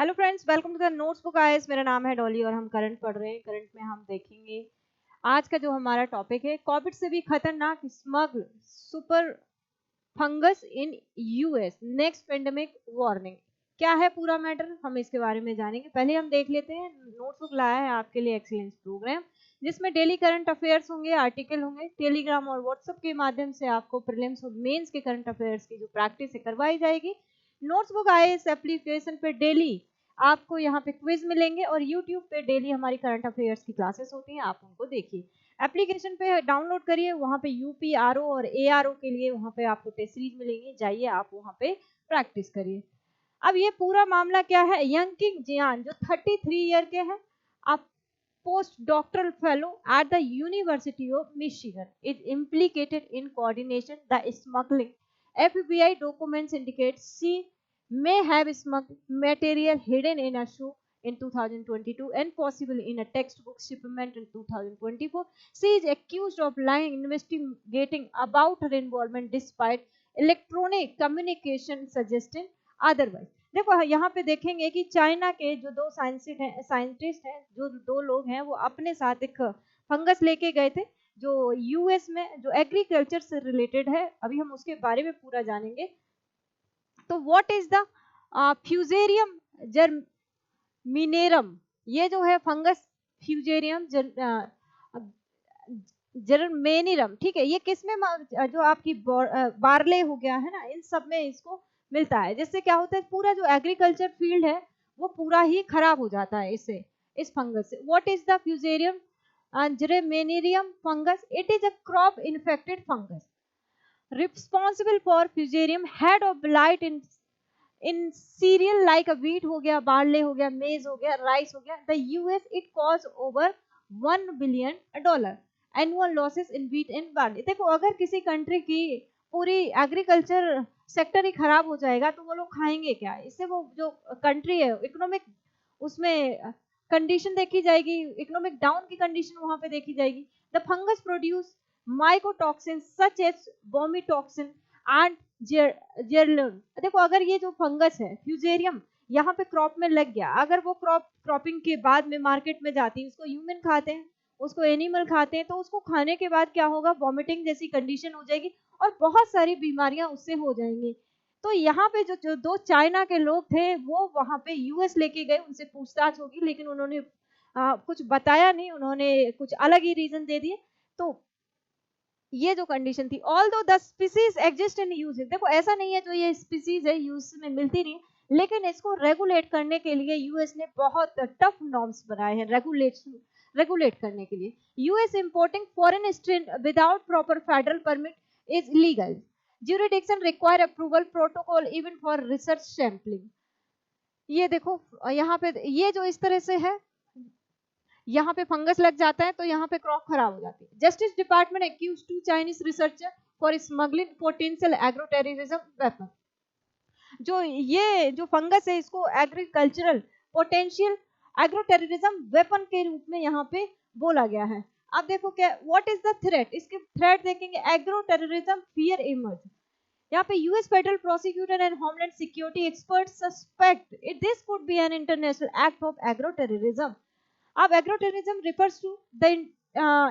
Hello friends, welcome to the notes book IAS. मेरा नाम है डॉली और हम करंट पढ़ रहे हैं। करंट में हम देखेंगे आज का जो हमारा टॉपिक है, कोविड से भी खतरनाक smug super fungus in US next pandemic warning. क्या है पूरा मैटर, हम इसके बारे में जानेंगे। पहले हम देख लेते हैं। नोट्स बुक लाया है आपके लिए एक्सीलेंस प्रोग्राम, जिसमें डेली करंट अफेयर्स होंगे, आर्टिकल होंगे। टेलीग्राम और व्हाट्सएप के माध्यम से आपको प्रीलिम्स और मेंस के करंट अफेयर्स की जो प्रैक्टिस है करवाई जाएगी। नोट्स बुक आईएएस एप्लीकेशन पे डेली आपको यहाँ पे क्विज मिलेंगे और यूट्यूब पे डेली हमारी करंट अफेयर्स की क्लासेस होती हैं, आप उनको देखिए। एप्लीकेशन पे डाउनलोड करिए, वहाँ पे यूपी आरओ और एआरओ के लिए वहाँ पे आपको टेस्ट सीरीज मिलेंगी, जाइए आप वहाँ पे प्रैक्टिस करिए। अब ये पूरा मामला क्या है, यंग किंग जियान जो 33 ईयर के हैं, आप post doctoral fellow at the university of Michigan is implicated in coordination the smuggling. FBI documents indicate she may have smuggled material hidden in a shoe in 2022 and possibly in a textbook shipment in 2024. She is accused of lying investigating about her involvement despite electronic communication suggesting otherwise. देखो यहाँ पे देखेंगे कि China के जो दो scientist हैं, जो दो लोग हैं, वो अपने साथ एक फंगस लेके गए थे जो यूएस में जो एग्रीकल्चर से रिलेटेड है। अभी हम उसके बारे में पूरा जानेंगे। तो व्हाट इज द फ्यूजेरियम जर्मिनेरम, ये जो है फंगस फ्यूजेरियम जर्मेनिरम, ठीक है। ये किसमें जो आपकी बार्ले हो गया है ना, इन सब में इसको मिलता है। जिससे क्या होता है, पूरा जो एग्रीकल्चर फील्ड है वो पूरा ही खराब हो जाता है इससे, इस फंगस से। What is the fusarium graminearum fungus? It is a crop infected fungus responsible for fusarium head of blight in cereal like a wheat हो गया, बार्ले हो गया, मेज हो गया, राइस हो गया। The US it cause over $1 billion annual losses in wheat and barley. देखो, अगर किसी कंट्री की पूरी एग्रीकल्चर सेक्टर ही खराब हो जाएगा तो वो लोग खाएंगे क्या? इससे वो जो कंट्री है इकोनॉमिक, उसमें कंडीशन देखी जाएगी, इकोनॉमिक डाउन की कंडीशन वहां पे देखी जाएगी। The fungus produce mycotoxin such as vomitoxin and zearalenone. देखो, अगर ये जो फंगस है फ्यूजेरियम यहाँ पे क्रॉप में लग गया, अगर वो क्रॉपिंग के बाद में मार्केट में जाती है, उसको ह्यूमन खाते हैं, उसको एनिमल खाते हैं, तो उसको खाने के बाद क्या होगा, वॉमिटिंग जैसी कंडीशन हो जाएगी और बहुत सारी बीमारियां उससे हो जाएंगी। तो यहाँ पे जो दो चाइना के लोग थे वो वहां पे यूएस लेके गए, उनसे पूछताछ होगी, लेकिन उन्होंने कुछ बताया नहीं, उन्होंने कुछ अलग ही रीजन दे दिए। तो ये जो कंडीशन थी, ऑल दो the species exist in use, देखो ऐसा नहीं है जो ये स्पीसीज है यूज में मिलती नहीं, लेकिन इसको रेगुलेट करने के लिए यूएस ने बहुत टफ नॉर्म्स बनाए हैं रेगुलेट करने के लिए। US importing foreign strain without proper federal permit is illegal. Jurisdiction require approval protocol even for research sampling. ये देखो यहाँ पे ये जो इस तरह से है, यहाँ पे फंगस लग जाता है तो यहाँ पे क्रॉप खराब हो जाती है। Justice department accuse 2 Chinese researcher for smuggling potential agro terrorism weapon. जो फंगस है इसको agricultural potential agro terrorism weapon के रूप में यहाँ पे बोला गया है। अब देखो क्या, व्हाट इज द थ्रेट, इसके थ्रेट देखेंगे। एग्रो टेररिज्म फियर इमर्ज, यहाँ पे US federal prosecutor and homeland security expert suspect it this could B an international act of agro terrorism. अब agroterrorism refers to the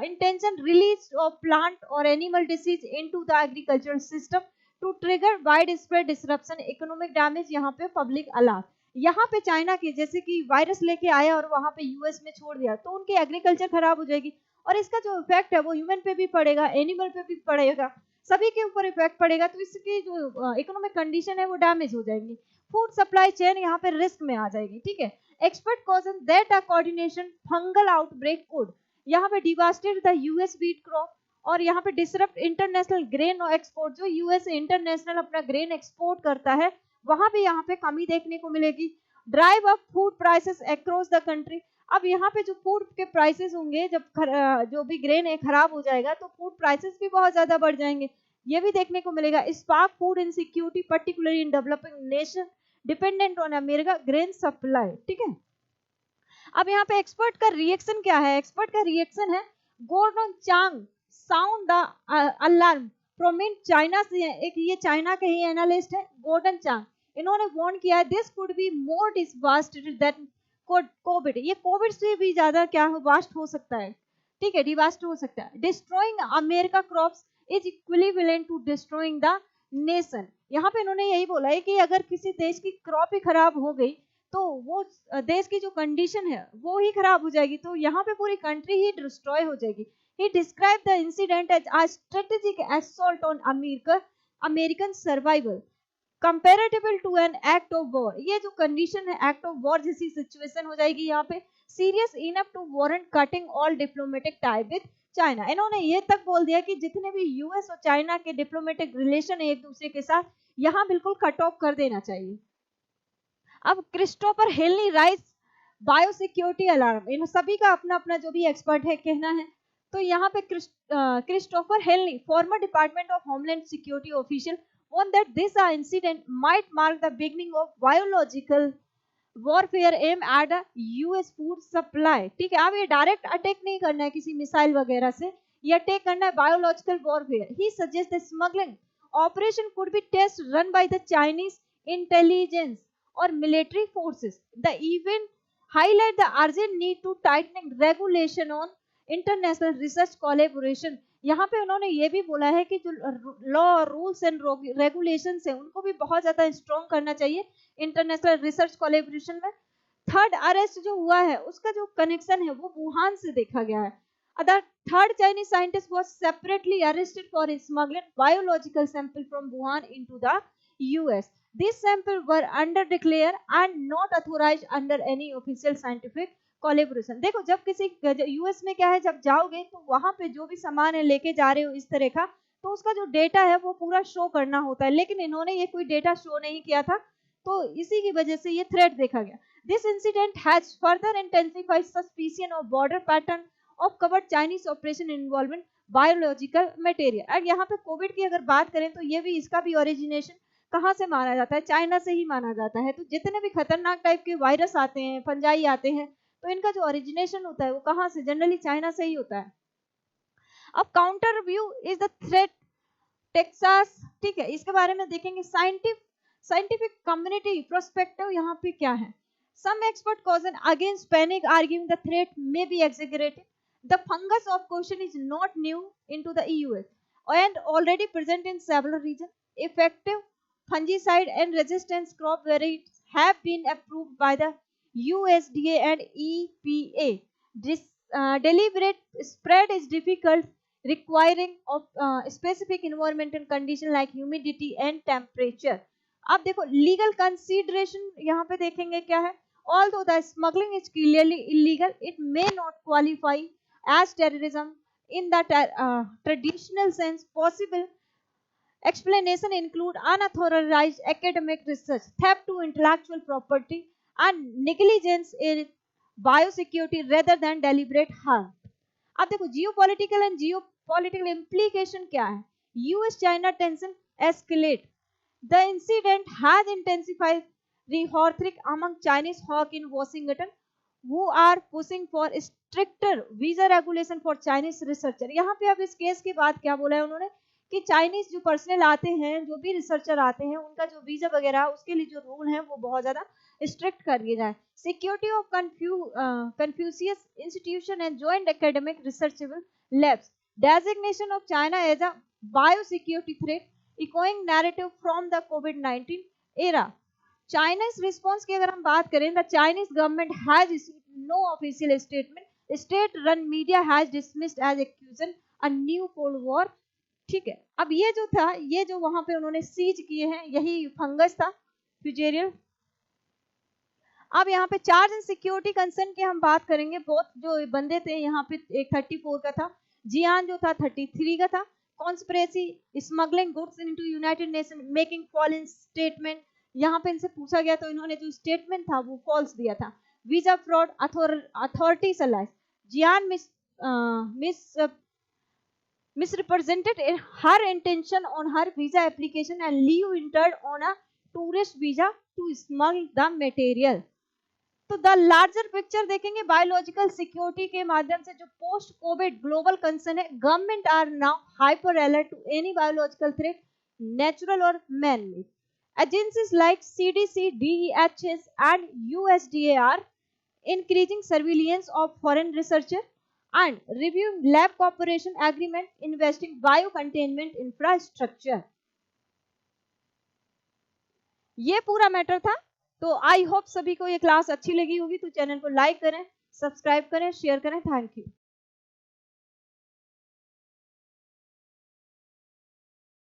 intention release of plant or animal disease into the agricultural system to trigger widespread disruption, economic damage, यहाँ पे public alarm। यहाँ पे China के जैसे कि virus लेके आया और वहां पे यूएस में छोड़ दिया तो उनकी एग्रीकल्चर खराब हो जाएगी और इसका जो इफेक्ट है वो ह्यूमन पे भी पड़ेगा, एनिमल पे भी पड़ेगा, सभी के ऊपर इफेक्ट पड़ेगा। तो इसकी जो इकोनॉमिक कंडीशन है वो डैमेज हो जाएंगी, फूड सप्लाई चेन यहाँ पे रिस्क में आ जाएगी, ठीक है। Expert caution that a coordination fungal outbreak could यहाँ पे devastate the US wheat crop और यहाँ पे disrupt international grain export। जो यूएस इंटरनेशनल अपना ग्रेन एक्सपोर्ट करता है वहां पे यहाँ पे कमी देखने को मिलेगी। Drive up food prices across the country. अब यहाँ पे जो फूड के प्राइसेस होंगे, जब जो भी ग्रेन है खराब हो जाएगा तो फूड प्राइसेस भी बहुत ज्यादा बढ़ जाएंगे, ये भी देखने को मिलेगा। Spark food insecurity particularly in developing nation dependent on America grain supply, ठीक है। अब यहाँ पे एक्सपर्ट का रिएक्शन क्या है? एक्सपर्ट का रिएक्शन है, Gordon Chang sound the alarm प्रोमिन चाइना से, एक ये चाइना के ही एनालिस्ट है गोर्डन चांग, इन्होंने वार्न किया है this could be more devastated than covid, ये कोविड से भी ज्यादा क्या वास्ट हो सकता है, ठीक है, डिवास्ट हो सकता है। Destroying America crops is equivalent to destroying the nation. यहाँ पे इन्होंने यही बोला है कि अगर किसी देश की क्रॉप ही खराब हो गई तो वो देश की जो कंडीशन है वो ही खराब हो जाएगी, तो यहाँ पे पूरी कंट्री ही डिस्ट्रॉय हो जाएगी। He described the incident as a strategic assault on American survival, comparable to an act of war। ये जो कंडीशन है एक्ट ऑफ वॉर जैसी सिचुएशन हो जाएगी यहाँ पे, serious enough to warrant cutting all diplomatic tie with China. इन्होंने ये तक बोल दिया कि जितने भी यूएस और चाइना के डिप्लोमेटिक रिलेशन है एक दूसरे के साथ, यहाँ बिल्कुल कट ऑफ कर देना चाहिए। अब Christopher Henley raise biosecurity alarm, इन सभी का अपना अपना जो भी एक्सपर्ट है कहना है। तो यहाँ पे Christopher Henley farmer department of homeland security official warned that this incident might mark the beginning of biological warfare aimed at a US food supply। ठीक है, अब ये डायरेक्ट अटैक नहीं करना है किसी मिसाइल वगैरह से, ये अटैक करना है biological warfare. He suggest the smuggling operation could be test run by the Chinese intelligence और military forces. The event highlight the urgent need to tightening regulation on international research collaboration। यहाँ पे उन्होंने ये भी बोला है कि जो लॉ रूल्स एंड रेगुलेशंस है उनको भी बहुत ज्यादा स्ट्रॉन्ग करना चाहिए इंटरनेशनल रिसर्च कोलैबोरेशन में। थर्ड अरेस्ट जो हुआ है उसका जो कनेक्शन है वो वुहान से देखा गया है। The third Chinese scientist was separately arrested for smuggling biological sample from Wuhan into the US। These samples were under declare and not authorized under any official scientific collaboration। देखो जब किसी US में क्या है, जब जाओगे तो वहां पे जो भी सामान है लेके जा रहे हो इस तरह का, तो उसका जो डेटा है वो पूरा शो करना होता है, लेकिन इन्होंने ये कोई डेटा शो नहीं किया था, तो इसी की वजह से ये थ्रेट देखा गया। This incident has further intensified suspicion of border pattern of covered Chinese operation involving biological material. अब यहाँ पे कोविड की अगर बात करें तो ये भी इसका भी ओरिजिनेशन कहाँ से माना जाता है, चाइना से ही माना जाता है। तो जितने भी खतरनाक टाइप के वायरस आते हैं, फंजाई आते हैं, तो इनका जो ओरिजिनेशन होता है वो कहाँ से, जनरली चाइना से ही होता है। अब counter view is the threat Texas, ठीक है, इसके बारे में देखेंगे। साइंटिफिक कम्युनिटी प्रोस्पेक्टिव यहाँ पे क्या है। Some expert caution against panic, arguing the threat may be exaggerated. The fungus of question is not new into the EUS and already present in several regions. Effective fungicide and resistance crop varieties have been approved by the USDA and EPA. This deliberate spread is difficult, requiring of specific environmental condition like humidity and temperature। अब देखो legal consideration यहाँ पे देखेंगे क्या है। Although the smuggling is clearly illegal, it may not qualify as terrorism in the traditional sense. Possible explanation include unauthorized academic research, theft to intellectual property, and negligence in biosecurity rather than deliberate harm। अब देखो geopolitical and geopolitical implication क्या है। US China tension escalate, the incident has intensified rhetoric among Chinese hawk in Washington who are pushing for stricter visa regulation for Chinese researcher। यहाँ पे अब इस case के बाद क्या बोला है उन्होंने कि चाइनीज जो पर्सनल आते हैं, जो भी रिसर्चर आते हैं, उनका जो वीजा वगैरह उसके लिए जो रूल है वो बहुत ज्यादा स्ट्रिक्ट कर दिया जाए। Security of Confucius institution and joint academic researchable labs, designation of China as a biosecurity threat, echoing narrative from the कोविड-19 एरा। चाइनीज रिस्पॉन्स की अगर हम बात करें, the Chinese government has issued no official statement, state run media has dismissed as accusation a new cold war. ठीक है, अब ये जो था, ये जो वहां पे उन्होंने सीज किए हैं, यही फंगस था फ्यूजेरियल। अब यहाँ पे चार्ज एंड सिक्योरिटी कंसर्न की हम बात करेंगे। बहुत जो बंदे थे यहाँ पे, एक 34 का था, जियान जो था 33 का था। Conspiracy, smuggling goods into United Nation, making false statement, यहाँ पे इनसे पूछा गया तो इन्होंने जो स्टेटमेंट था वो फॉल्स दिया था। वीजा फ्रॉड, अथॉरिटी सलाह, जियान misrepresented her intention on her visa application and leave entered on a tourist visa to smuggle the material। तो द लार्जर पिक्चर देखेंगे बायोलॉजिकल सिक्योरिटी के माध्यम से, जो पोस्ट कोविड ग्लोबल कंसर्न है। Government are now hyper alert to any biological threat, natural और man made. Agencies like CDC, DEHS, and USDA are increasing surveillance of foreign researchers and reviewing lab cooperation agreement, investing biocontainment infrastructure. ये पूरा matter था। तो I hope सभी को ये class अच्छी लगी होगी। तो चैनल को लाइक करें, सब्सक्राइब करें, शेयर करें। Thank you.